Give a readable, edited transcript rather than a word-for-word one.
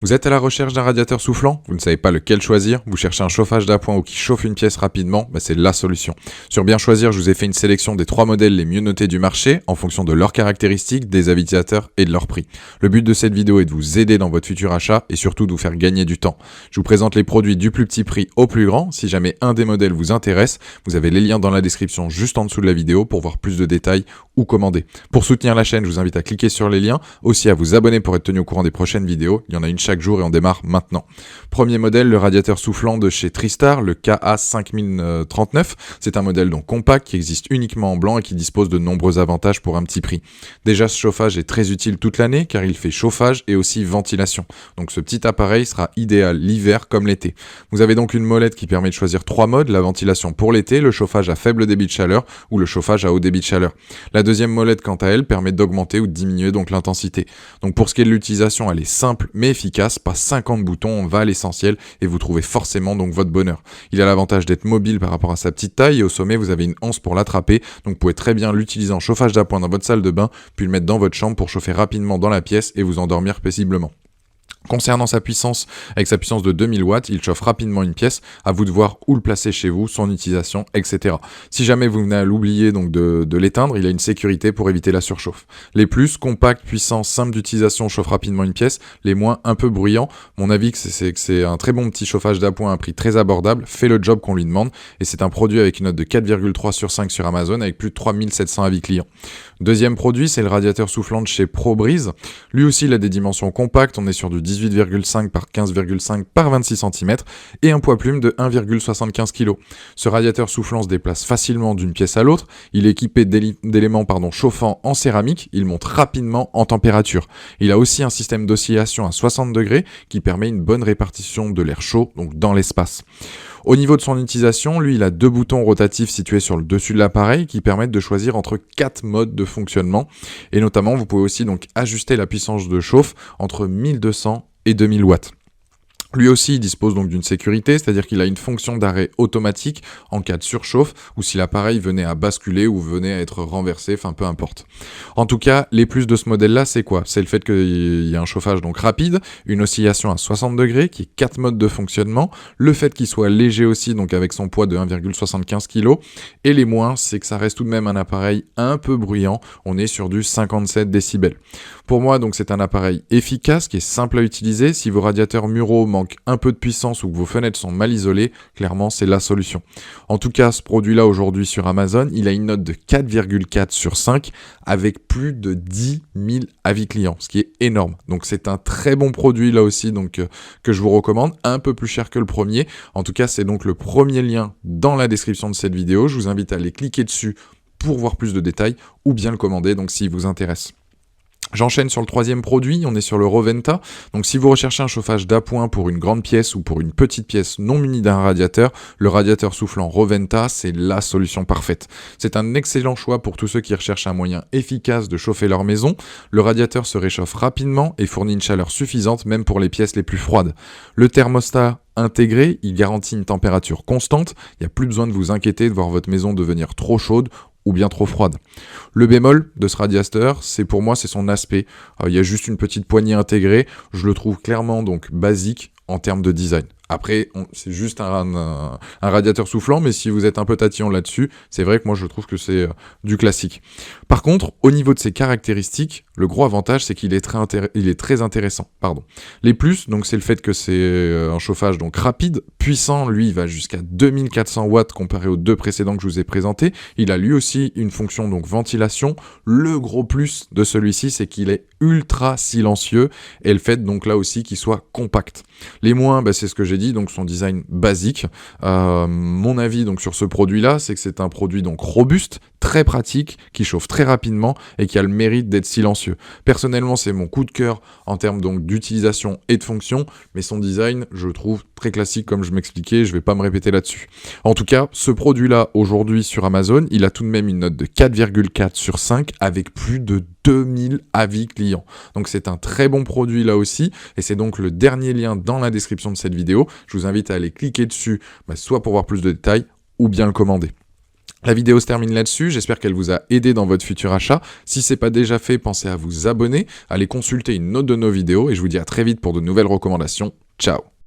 Vous êtes à la recherche d'un radiateur soufflant? Vous ne savez pas lequel choisir? Vous cherchez un chauffage d'appoint ou qui chauffe une pièce rapidement? C'est la solution. Sur Bien Choisir, je vous ai fait une sélection des 3 modèles les mieux notés du marché en fonction de leurs caractéristiques, des avis utilisateurs et de leur prix. Le but de cette vidéo est de vous aider dans votre futur achat et surtout de vous faire gagner du temps. Je vous présente les produits du plus petit prix au plus grand. Si jamais un des modèles vous intéresse, vous avez les liens dans la description juste en dessous de la vidéo pour voir plus de détails ou commander. Pour soutenir la chaîne, je vous invite à cliquer sur les liens, aussi à vous abonner pour être tenu au courant des prochaines vidéos. Il y en a une chaque jour et on démarre maintenant. Premier modèle, le radiateur soufflant de chez Tristar, le KA5039. C'est un modèle donc compact qui existe uniquement en blanc et qui dispose de nombreux avantages pour un petit prix. Déjà, ce chauffage est très utile toute l'année car il fait chauffage et aussi ventilation. Donc ce petit appareil sera idéal l'hiver comme l'été. Vous avez donc une molette qui permet de choisir 3 modes, la ventilation pour l'été, le chauffage à faible débit de chaleur ou le chauffage à haut débit de chaleur. La deuxième molette, quant à elle, permet d'augmenter ou de diminuer donc l'intensité. Donc pour ce qui est de l'utilisation, elle est simple mais efficace, pas 50 boutons, on va à l'essentiel et vous trouvez forcément donc votre bonheur. Il a l'avantage d'être mobile par rapport à sa petite taille et au sommet vous avez une anse pour l'attraper, donc vous pouvez très bien l'utiliser en chauffage d'appoint dans votre salle de bain, puis le mettre dans votre chambre pour chauffer rapidement dans la pièce et vous endormir paisiblement. Concernant sa puissance, avec sa puissance de 2000 watts, il chauffe rapidement une pièce, à vous de voir où le placer chez vous, son utilisation, etc. Si jamais vous venez à l'oublier donc de l'éteindre, il a une sécurité pour éviter la surchauffe. Les plus, compact, puissant, simple d'utilisation, chauffe rapidement une pièce. Les moins, un peu bruyant. Mon avis, c'est que c'est un très bon petit chauffage d'appoint à un prix très abordable, fait le job qu'on lui demande, et c'est un produit avec une note de 4,3 sur 5 sur Amazon, avec plus de 3700 avis clients. Deuxième produit, c'est le radiateur soufflant de chez ProBreeze. Lui aussi, il a des dimensions compactes, on est sur du 18,5 par 15,5 par 26 cm et un poids plume de 1,75 kg. Ce radiateur soufflant se déplace facilement d'une pièce à l'autre, il est équipé d'éléments chauffants en céramique, il monte rapidement en température. Il a aussi un système d'oscillation à 60 degrés qui permet une bonne répartition de l'air chaud donc dans l'espace. Au niveau de son utilisation, lui, il a 2 boutons rotatifs situés sur le dessus de l'appareil qui permettent de choisir entre 4 modes de fonctionnement. Et notamment, vous pouvez aussi donc ajuster la puissance de chauffe entre 1200 et 2000 watts. Lui aussi, il dispose donc d'une sécurité, c'est-à-dire qu'il a une fonction d'arrêt automatique en cas de surchauffe ou si l'appareil venait à basculer ou venait à être renversé, enfin peu importe. En tout cas, les plus de ce modèle-là, c'est quoi? C'est le fait qu'il y a un chauffage donc rapide, une oscillation à 60 degrés, qui est 4 modes de fonctionnement, le fait qu'il soit léger aussi, donc avec son poids de 1,75 kg, et les moins, c'est que ça reste tout de même un appareil un peu bruyant, on est sur du 57 décibels. Pour moi, donc c'est un appareil efficace, qui est simple à utiliser. Si vos radiateurs muraux manque un peu de puissance ou que vos fenêtres sont mal isolées, clairement c'est la solution. En tout cas, ce produit-là aujourd'hui sur Amazon, il a une note de 4,4 sur 5 avec plus de 10 000 avis clients, ce qui est énorme. Donc c'est un très bon produit là aussi donc que je vous recommande, un peu plus cher que le premier. En tout cas, c'est donc le premier lien dans la description de cette vidéo. Je vous invite à aller cliquer dessus pour voir plus de détails ou bien le commander donc s'il vous intéresse. J'enchaîne sur le troisième produit, on est sur le Roventa. Donc si vous recherchez un chauffage d'appoint pour une grande pièce ou pour une petite pièce non munie d'un radiateur, le radiateur soufflant Roventa, c'est la solution parfaite. C'est un excellent choix pour tous ceux qui recherchent un moyen efficace de chauffer leur maison. Le radiateur se réchauffe rapidement et fournit une chaleur suffisante même pour les pièces les plus froides. Le thermostat intégré, il garantit une température constante, il n'y a plus besoin de vous inquiéter de voir votre maison devenir trop chaude ou bien trop froide. Le bémol de ce radiateur, c'est pour moi, c'est son aspect. Il y a juste une petite poignée intégrée, je le trouve clairement donc basique en termes de design. Après, c'est juste un radiateur soufflant, mais si vous êtes un peu tatillon là-dessus, c'est vrai que moi je trouve que c'est du classique. Par contre, au niveau de ses caractéristiques, le gros avantage c'est qu'il est très intéressant. Les plus, donc c'est le fait que c'est un chauffage donc rapide, puissant, lui il va jusqu'à 2400 watts comparé aux 2 précédents que je vous ai présentés. Il a lui aussi une fonction donc ventilation. Le gros plus de celui-ci, c'est qu'il est ultra silencieux et le fait donc là aussi qu'il soit compact. Les moins, c'est ce que j'ai dit, donc son design basique. Mon avis donc sur ce produit-là, c'est que c'est un produit donc robuste, très pratique, qui chauffe très rapidement et qui a le mérite d'être silencieux. Personnellement, c'est mon coup de cœur en termes donc d'utilisation et de fonction, mais son design, je trouve très classique comme je m'expliquais, je vais pas me répéter là-dessus. En tout cas, ce produit-là, aujourd'hui sur Amazon, il a tout de même une note de 4,4 sur 5 avec plus de 2000 avis clients. Donc c'est un très bon produit là aussi, et c'est donc le dernier lien dans la description de cette vidéo. Je vous invite à aller cliquer dessus, soit pour voir plus de détails, ou bien le commander. La vidéo se termine là-dessus, j'espère qu'elle vous a aidé dans votre futur achat. Si c'est pas déjà fait, pensez à vous abonner, allez consulter une autre de nos vidéos et je vous dis à très vite pour de nouvelles recommandations. Ciao!